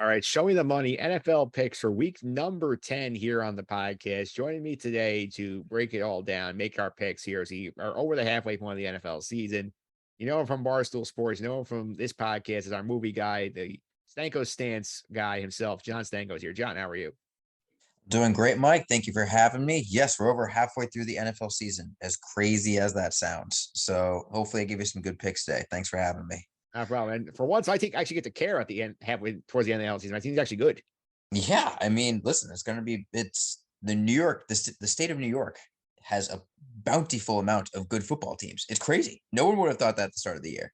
All right, show me the money. NFL picks for week number 10 here on the podcast. Joining me today to break it all down, make our picks here as we are over the halfway point of the NFL season. You know him from Barstool Sports, you know him from this podcast as our movie guy, the Stanko Stance guy himself. Jon Stanko is here. John, how are you? Doing great, Mike. Thank you for having me. Yes, we're over halfway through the NFL season, as crazy as that sounds. So hopefully I give you some good picks today. Thanks for having me. No problem. And for once, I think I actually get to care at the end, halfway towards the end of the NFL season. My team's actually good. Yeah, I mean, listen, it's the New York, the state of New York has a bountiful amount of good football teams. It's crazy. No one would have thought that at the start of the year.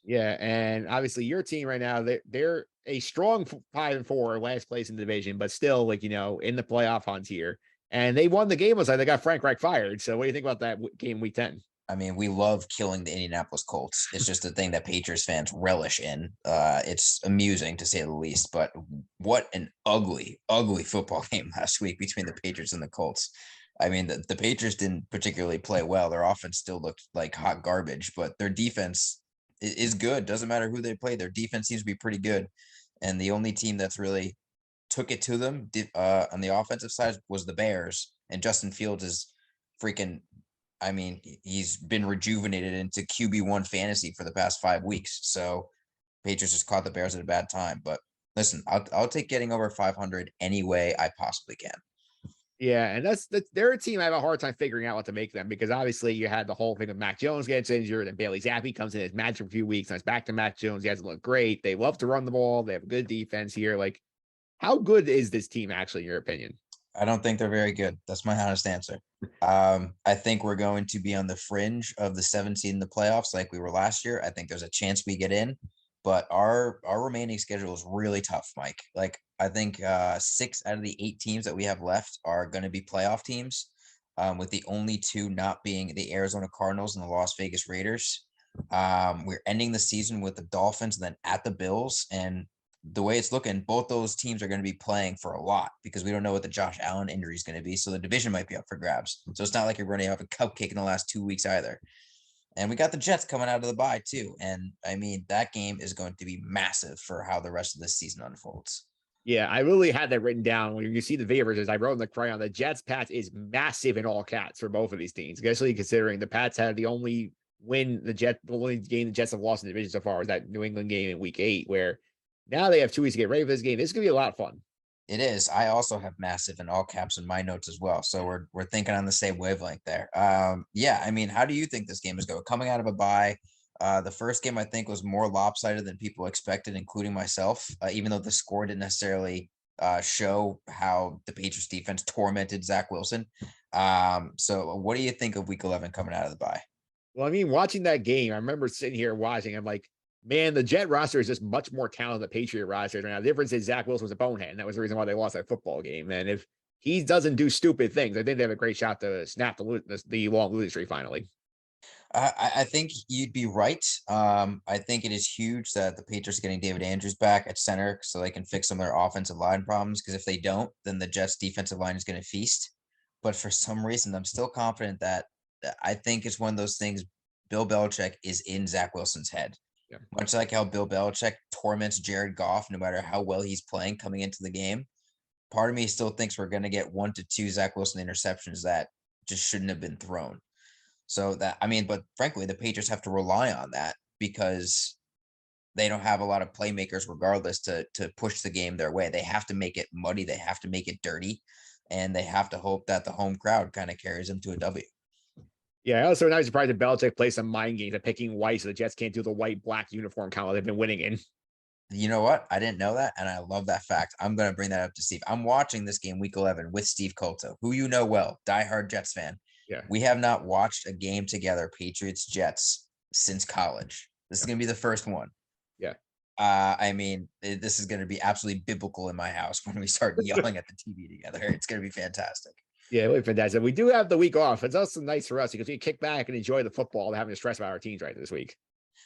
Yeah, and obviously your team right now, they're a strong 5-4, last place in the division, but still, like in the playoff hunt here. And they won the game. Was like they got Frank Reich fired. So what do you think about that game week 10? I mean, we love killing the Indianapolis Colts. It's just a thing that Patriots fans relish in. It's amusing to say the least. But what an ugly, ugly football game last week between the Patriots and the Colts. I mean, the Patriots didn't particularly play well. Their offense still looked like hot garbage, but their defense is good. Doesn't matter who they play. Their defense seems to be pretty good. And the only team that's really took it to them on the offensive side was the Bears. And Justin Fields is freaking, I mean, he's been rejuvenated into QB1 fantasy for the past 5 weeks. So Patriots just caught the Bears at a bad time. But listen, I'll take getting over 500 any way I possibly can. Yeah, and that's they're a team I have a hard time figuring out what to make them because obviously you had the whole thing of Mac Jones gets injured and Bailey Zappi comes in as match for a few weeks and it's back to Mac Jones. He hasn't looked great. They love to run the ball. They have a good defense here. Like, how good is this team actually, in your opinion? I don't think they're very good. That's my honest answer. I think we're going to be on the fringe of the 7 seed in the playoffs like we were last year. I think there's a chance we get in, but our remaining schedule is really tough, Mike. Like I think 6 out of the 8 teams that we have left are going to be playoff teams, with the only two not being the Arizona Cardinals and the Las Vegas Raiders. We're ending the season with the Dolphins and then at the Bills. And the way it's looking, both those teams are going to be playing for a lot because we don't know what the Josh Allen injury is going to be. So the division might be up for grabs. So it's not like you're running off a cupcake in the last 2 weeks either. And we got the Jets coming out of the bye too. And I mean, that game is going to be massive for how the rest of this season unfolds. Yeah, I really had that written down. When you see the favorites, I wrote in the crayon, the Jets Pats is massive in all cats for both of these teams, especially considering the Pats had the only the only game the Jets have lost in the division so far was that New England game in week 8, where now they have 2 weeks to get ready for this game. This is gonna be a lot of fun. It is. I also have massive in all caps in my notes as well. So we're thinking on the same wavelength there. Yeah, I mean, how do you think this game is going? Coming out of a bye, the first game I think was more lopsided than people expected, including myself. Even though the score didn't necessarily show how the Patriots defense tormented Zach Wilson. So what do you think of Week 11 coming out of the bye? Well, I mean, watching that game, I remember sitting here watching. I'm like, man, the Jet roster is just much more talented than the Patriot roster right now. The difference is Zach Wilson was a bonehead, and that was the reason why they lost that football game. And if he doesn't do stupid things, I think they have a great shot to snap the long losing streak finally. I think you'd be right. I think it is huge that the Patriots are getting David Andrews back at center so they can fix some of their offensive line problems. Because if they don't, then the Jets' defensive line is going to feast. But for some reason, I'm still confident that I think it's one of those things. Bill Belichick is in Zach Wilson's head, Yeah. much like how Bill Belichick torments Jared Goff no matter how well he's playing coming into the game. Part of me still thinks we're going to get 1 to 2 Zach Wilson interceptions that just shouldn't have been thrown. So that, I mean, but frankly, the Patriots have to rely on that because they don't have a lot of playmakers regardless to push the game their way. They have to make it muddy. They have to make it dirty. And they have to hope that the home crowd kind of carries them to a W. Yeah, I also not surprised that Belichick plays some mind games of picking white so the Jets can't do the white black uniform color they've been winning in. You know what? I didn't know that, and I love that fact. I'm going to bring that up to Steve. I'm watching this game Week 11 with Steve Colto, who you know well, diehard Jets fan. Yeah. We have not watched a game together, Patriots Jets, since college. This is going to be the first one. Yeah. I mean, this is going to be absolutely biblical in my house when we start yelling at the TV together. It's going to be fantastic. Yeah, really fantastic. We do have the week off. It's also nice for us because we kick back and enjoy the football without having to stress about our teams right this week.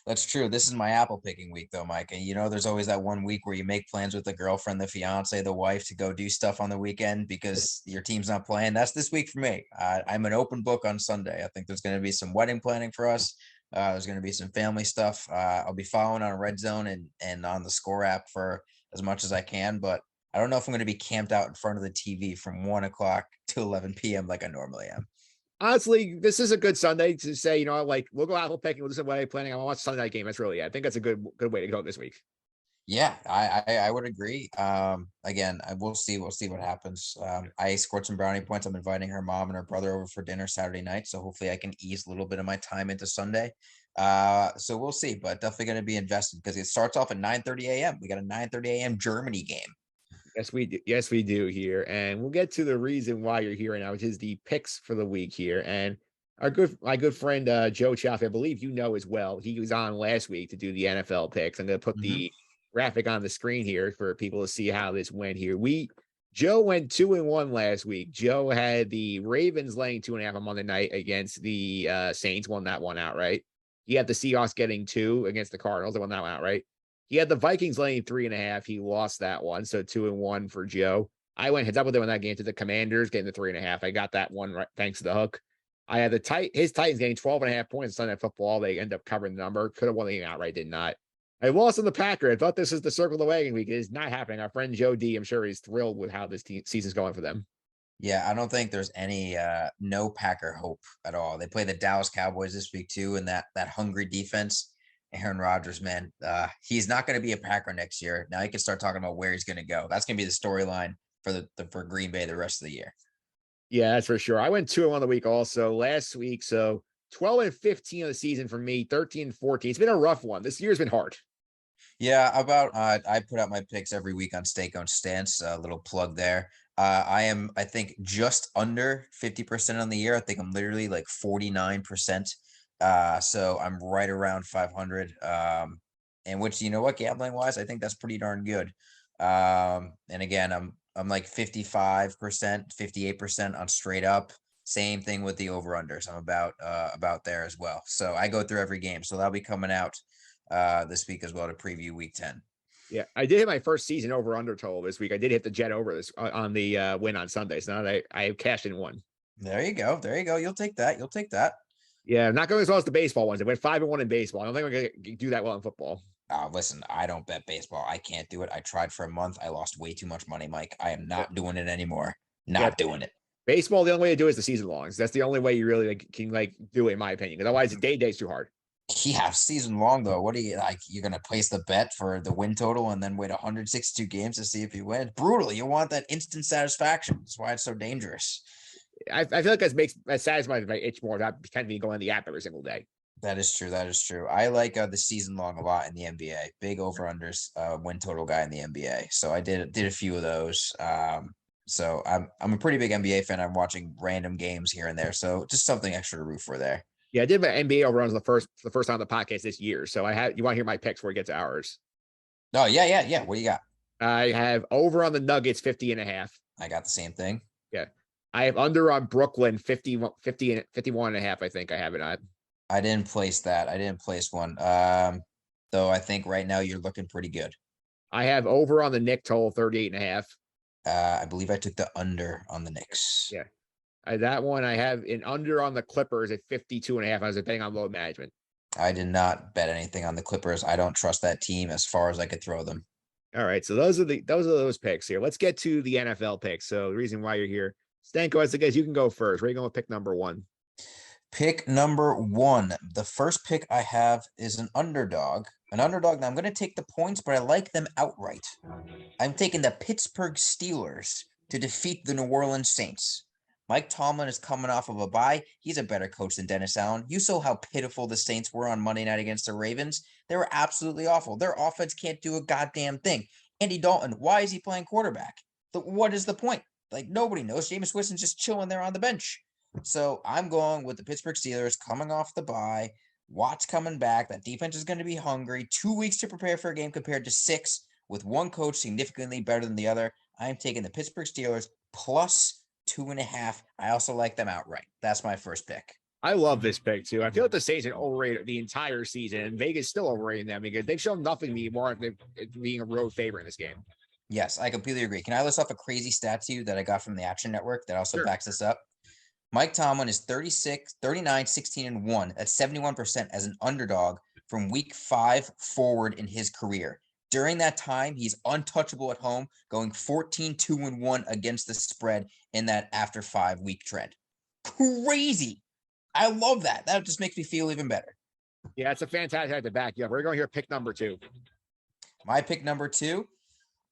That's true. This is my apple picking week, though, Mike. And you know, there's always that one week where you make plans with the girlfriend, the fiance, the wife to go do stuff on the weekend because your team's not playing. That's this week for me. I'm an open book on Sunday. I think there's going to be some wedding planning for us. There's going to be some family stuff. I'll be following on Red Zone and on the Score app for as much as I can, but I don't know if I'm going to be camped out in front of the TV from 1 o'clock to 11 p.m. like I normally am. Honestly, this is a good Sunday to say, like we'll go apple picking. We'll do some way planning. I'm watch Sunday night game. That's really it. I think that's a good way to go this week. Yeah, I would agree. Again, we'll see what happens. I scored some brownie points. I'm inviting her mom and her brother over for dinner Saturday night, so hopefully I can ease a little bit of my time into Sunday. So we'll see, but definitely going to be invested because it starts off at 9:30 a.m. We got a 9:30 a.m. Germany game. Yes, we do. Yes, we do here, and we'll get to the reason why you're here right now, which is the picks for the week here. And my good friend Joe Chaffee, I believe you know as well. He was on last week to do the NFL picks. I'm going to put Mm-hmm. the graphic on the screen here for people to see how this went here. Joe went 2-1 last week. Joe had the Ravens laying 2.5 on Monday night against the Saints, won that one outright. He had the Seahawks getting 2 against the Cardinals, they won that one outright. He had the Vikings laying 3.5. He lost that one. So 2-1 for Joe. I went heads up with him in that game to the Commanders, getting the 3.5. I got that one right thanks to the hook. I had his Titans getting 12.5 points Sunday football. They end up covering the number. Could have won the game outright, did not. I lost on the Packer. I thought this is the circle of the wagon week. It is not happening. Our friend Joe D, I'm sure he's thrilled with how this season's going for them. Yeah, I don't think there's any no Packer hope at all. They play the Dallas Cowboys this week too, and that hungry defense. Aaron Rodgers, man, he's not going to be a Packer next year. Now he can start talking about where he's going to go. That's going to be the storyline for Green Bay the rest of the year. Yeah, that's for sure. I went 2-1 the week also last week. So 12-15 of the season for me, 13-14. It's been a rough one. This year's been hard. Yeah, I put out my picks every week on Stanko and Stance. A little plug there. I think, just under 50% on the year. I think I'm literally like 49%. So I'm right around 500. And which, you know what, gambling wise, I think that's pretty darn good. And again, I'm like 55%, 58% on straight up. Same thing with the over under. So I'm about there as well. So I go through every game. So that'll be coming out this week as well to preview week 10. Yeah, I did hit my first season over under total this week. I did hit the Jet over this on the win on Sunday. So now I have cashed in one. There you go. There you go. You'll take that. You'll take that. Yeah, not going as well as the baseball ones. I went 5-1 in baseball. I don't think we're going to do that well in football. Listen, I don't bet baseball. I can't do it. I tried for a month. I lost way too much money, Mike. I am not doing it anymore. Not doing it. Baseball, the only way to do it is the season longs. That's the only way you really can do it, in my opinion. Because otherwise, day's too hard. Yeah, season long though. What do you like? You're gonna place the bet for the win total and then wait 162 games to see if you win. Brutal. You want that instant satisfaction. That's why it's so dangerous. I feel like that satisfies my itch more. Not pretending to go on the app every single day. That is true. That is true. I like the season long a lot in the NBA. Big over unders win total guy in the NBA. So I did a few of those. So I'm a pretty big NBA fan. I'm watching random games here and there. So just something extra to root for there. Yeah, I did my NBA overruns the first time on the podcast this year. So you want to hear my picks before we get to ours? Oh, yeah. What do you got? I have over on the Nuggets 50.5. I got the same thing. Yeah. I have under on Brooklyn 51.5. I think I have it on. I didn't place that. I didn't place one. Though I think right now you're looking pretty good. I have over on the Knicks total 38.5. I believe I took the under on the Knicks. Yeah. That one I have an under on the Clippers at 52.5. I was betting on load management. I did not bet anything on the Clippers. I don't trust that team as far as I could throw them. All right. So those are those picks here. Let's get to the NFL picks. So the reason why you're here, Stanko, as the guys, you can go first. Where are you going with pick number 1? Pick number 1. The first pick I have is an underdog. An underdog. Now I'm going to take the points, but I like them outright. I'm taking the Pittsburgh Steelers to defeat the New Orleans Saints. Mike Tomlin is coming off of a bye. He's a better coach than Dennis Allen. You saw how pitiful the Saints were on Monday night against the Ravens. They were absolutely awful. Their offense can't do a goddamn thing. Andy Dalton, why is he playing quarterback? What is the point? Like, nobody knows. Jameis Winston's just chilling there on the bench. So I'm going with the Pittsburgh Steelers coming off the bye. Watt's coming back. That defense is going to be hungry. 2 weeks to prepare for a game compared to 6, with one coach significantly better than the other. I am taking the Pittsburgh Steelers plus 2.5. I also like them outright. That's my first pick. I love this pick too. I feel like the Saints are overrated the entire season, and Vegas still overrating them because they've shown nothing to me more than being a road favorite in this game. Yes, I completely agree. Can I list off a crazy stat to you that I got from the Action Network that also backs this up? Mike Tomlin is 39, 16, and 1. That's 71% as an underdog from week 5 forward in his career. During that time, he's untouchable at home, going 14-2-1 against the spread in that after 5-week trend. Crazy. I love that. That just makes me feel even better. Yeah, it's a fantastic to back you up. We're going here pick number 2. My pick number 2,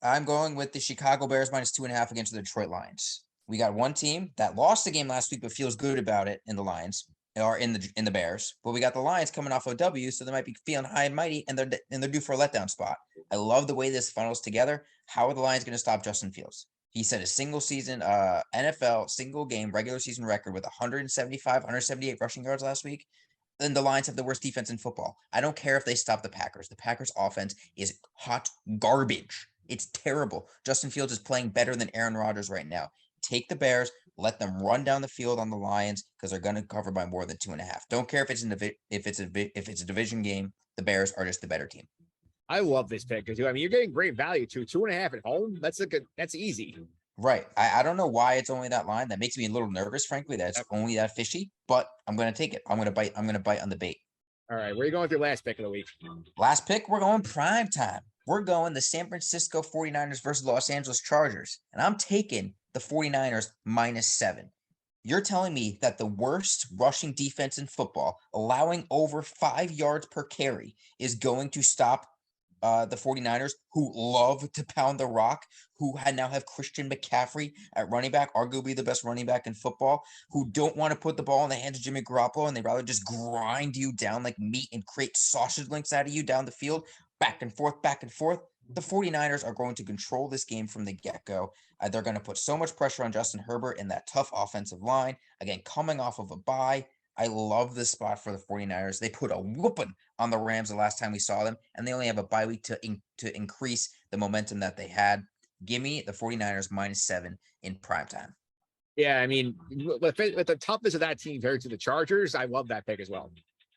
I'm going with the Chicago Bears -2.5 against the Detroit Lions. We got one team that lost the game last week but feels good about it in the Lions or in the Bears. But we got the Lions coming off a W, so they might be feeling high and mighty, and they're due for a letdown spot. I love the way this funnels together. How are the Lions going to stop Justin Fields? He set a single season NFL single game regular season record with 175, 178 rushing yards last week. Then the Lions have the worst defense in football. I don't care if they stop the Packers. The Packers offense is hot garbage. It's terrible. Justin Fields is playing better than Aaron Rodgers right now. Take the Bears, let them run down the field on the Lions because they're going to cover by more than 2.5. Don't care if it's a division game. The Bears are just the better team. I love this pick because I mean you're getting great value too. 2.5 at home. That's easy. Right. I don't know why it's only that line. That makes me a little nervous, frankly. That's only that fishy. But I'm going to take it. I'm going to bite on the bait. All right. Where are you going with your last pick of the week? Last pick, we're going prime time. We're going the San Francisco 49ers versus Los Angeles Chargers. And I'm taking the 49ers -7. You're telling me that the worst rushing defense in football, allowing over 5 yards per carry, is going to stop the 49ers, who love to pound the rock, who now have Christian McCaffrey at running back, arguably the best running back in football, who don't want to put the ball in the hands of Jimmy Garoppolo, and they'd rather just grind you down like meat and create sausage links out of you down the field, back and forth, back and forth. The 49ers are going to control this game from the get-go. They're going to put so much pressure on Justin Herbert in that tough offensive line. Again, coming off of a bye. I love this spot for the 49ers. They put a whooping on the Rams the last time we saw them, and they only have a bye week to increase the momentum that they had. Give me the 49ers -7 in primetime. Yeah, I mean, with the toughness of that team compared to the Chargers, I love that pick as well.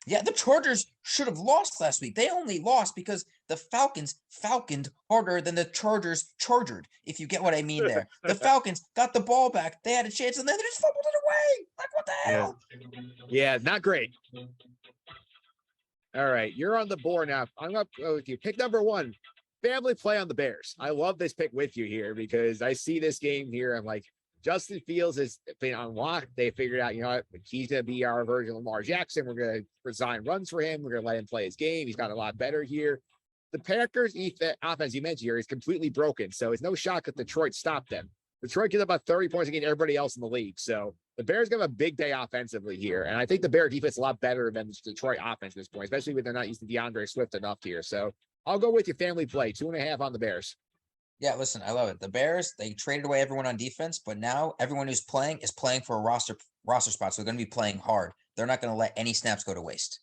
Yeah, the Chargers should have lost last week. They only lost because the Falcons falconed harder than the Chargers chargered, if you get what I mean there. The Falcons got the ball back. They had a chance, and then they just fumbled it away. Like, what the hell? Yeah, not great. All right, you're on the board now. I'm up with you. Pick number 1, family play on the Bears. I love this pick with you here because I see this game here. I'm like, Justin Fields has been unlocked. They figured out, he's going to be our version of Lamar Jackson. We're going to design runs for him. We're going to let him play his game. He's got a lot better here. The Packers offense you mentioned here is completely broken. So it's no shock that Detroit stopped them. Detroit gets about 30 points against everybody else in the league. So the Bears have a big day offensively here. And I think the Bear defense is a lot better than the Detroit offense at this point, especially when they're not using DeAndre Swift enough here. So I'll go with your family play, 2.5 on the Bears. Yeah, listen, I love it. The Bears, they traded away everyone on defense, but now everyone who's playing is playing for a roster spot. So they're going to be playing hard. They're not going to let any snaps go to waste.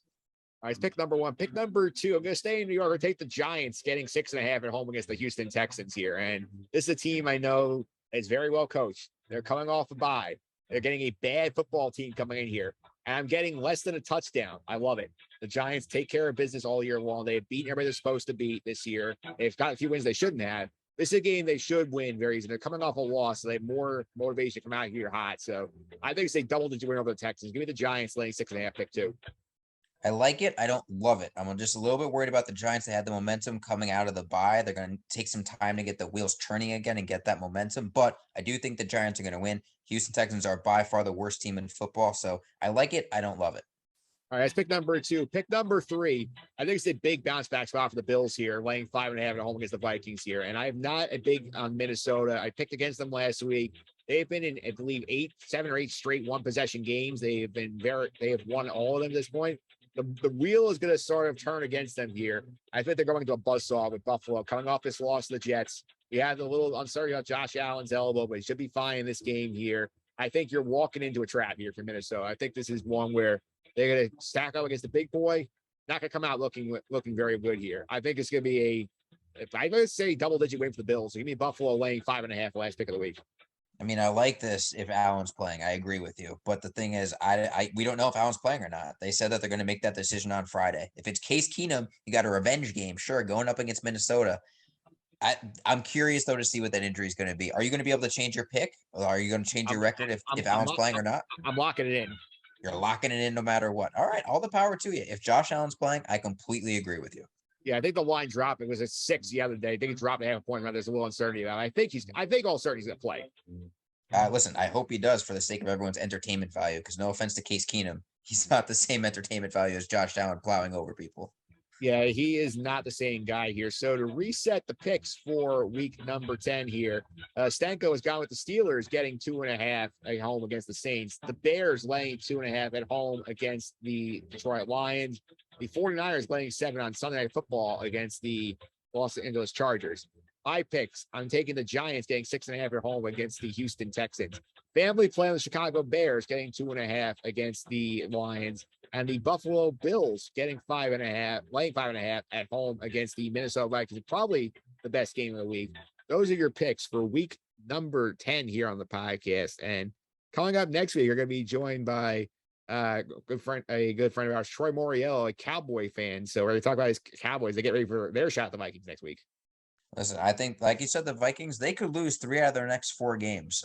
All right, pick number 1. Pick number 2, I'm going to stay in New York and take the Giants, getting 6.5 at home against the Houston Texans here. And this is a team I know is very well coached. They're coming off a bye. They're getting a bad football team coming in here. And I'm getting less than a touchdown. I love it. The Giants take care of business all year long. They've beaten everybody they're supposed to beat this year. They've got a few wins they shouldn't have. This is a game they should win very easily. They're coming off a loss, so they have more motivation to come out here hot. So I think it's a double-digit win over the Texans. Give me the Giants laying 6.5, pick 2. I like it. I don't love it. I'm just a little bit worried about the Giants. They had the momentum coming out of the bye. They're going to take some time to get the wheels turning again and get that momentum. But I do think the Giants are going to win. Houston Texans are by far the worst team in football. So I like it. I don't love it. All right, that's pick number 2. Pick number 3. I think it's a big bounce back spot for the Bills here, laying 5.5 at home against the Vikings here. And I'm not a big on Minnesota. I picked against them last week. They've been in, I believe, 7 or 8 straight one-possession games. They have won all of them at this point. The wheel is going to sort of turn against them here. I think they're going to a buzzsaw with Buffalo coming off this loss to the Jets. We have a little uncertainty about Josh Allen's elbow, but he should be fine in this game here. I think you're walking into a trap here for Minnesota. I think this is one where they're going to stack up against the big boy. Not going to come out looking very good here. I think it's going to be if I would say double-digit win for the Bills. So give me Buffalo laying 5.5 last pick of the week. I mean, I like this if Allen's playing. I agree with you. But the thing is, we don't know if Allen's playing or not. They said that they're going to make that decision on Friday. If it's Case Keenum, you got a revenge game, sure, going up against Minnesota. I'm curious, though, to see what that injury is going to be. Are you going to be able to change your pick? Or are you going to change your record if Allen's playing or not? I'm locking it in. You're locking it in no matter what. All right, all the power to you. If Josh Allen's playing, I completely agree with you. Yeah, I think the line dropped. It was at 6 the other day. I think it dropped a half a point. There's a little uncertainty about it. I think all certainty he's going to play. Listen, I hope he does for the sake of everyone's entertainment value. Because no offense to Case Keenum, he's not the same entertainment value as Josh Allen plowing over people. Yeah, he is not the same guy here. So to reset the picks for week number 10 here, Stanko has gone with the Steelers getting 2.5 at home against the Saints. The Bears laying 2.5 at home against the Detroit Lions. The 49ers laying 7 on Sunday Night Football against the Los Angeles Chargers. My picks, I'm taking the Giants getting 6.5 at home against the Houston Texans. Family playing the Chicago Bears getting 2.5 against the Lions. And the Buffalo Bills getting 5.5, laying 5.5 at home against the Minnesota Vikings. Probably the best game of the week. Those are your picks for week number 10 here on the podcast. And coming up next week, you're going to be joined by a good friend of ours, Troy Moriello, a Cowboy fan. So we're going to talk about his Cowboys. They get ready for their shot at the Vikings next week. Listen, I think, like you said, the Vikings, they could lose 3 out of their next 4 games.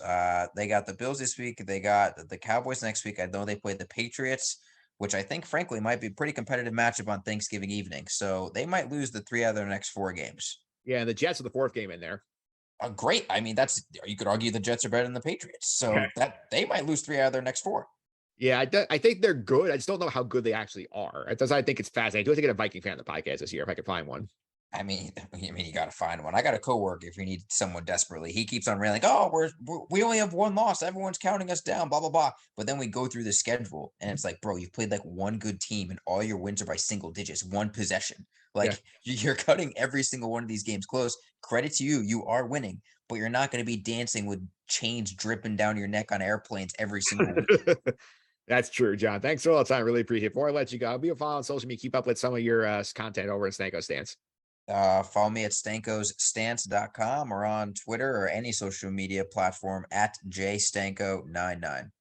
They got the Bills this week. They got the Cowboys next week. I know they played the Patriots, which I think, frankly, might be a pretty competitive matchup on Thanksgiving evening. So they might lose the 3 out of their next 4 games. Yeah, and the Jets are the 4th game in there. Great. I mean, you could argue the Jets are better than the Patriots. So that they might lose 3 out of their next 4. Yeah, I think they're good. I just don't know how good they actually are. I think it's fascinating. I do have to get a Viking fan on the podcast this year if I can find one. I mean, you got to find one. I got a coworker if you need someone desperately. He keeps on railing, "Oh, we only have 1 loss. Everyone's counting us down, blah, blah, blah." But then we go through the schedule and it's like, bro, you've played like 1 good team and all your wins are by single digits, 1 possession. Like you're cutting every single one of these games close. Credit to you. You are winning, but you're not going to be dancing with chains dripping down your neck on airplanes every single week. That's true, John. Thanks for all the time. Really appreciate it. Before I let you go, I'll be a follow on social media. Keep up with some of your content over at Stanko Stance. Follow me at stankosstance.com or on Twitter or any social media platform at jstanko99.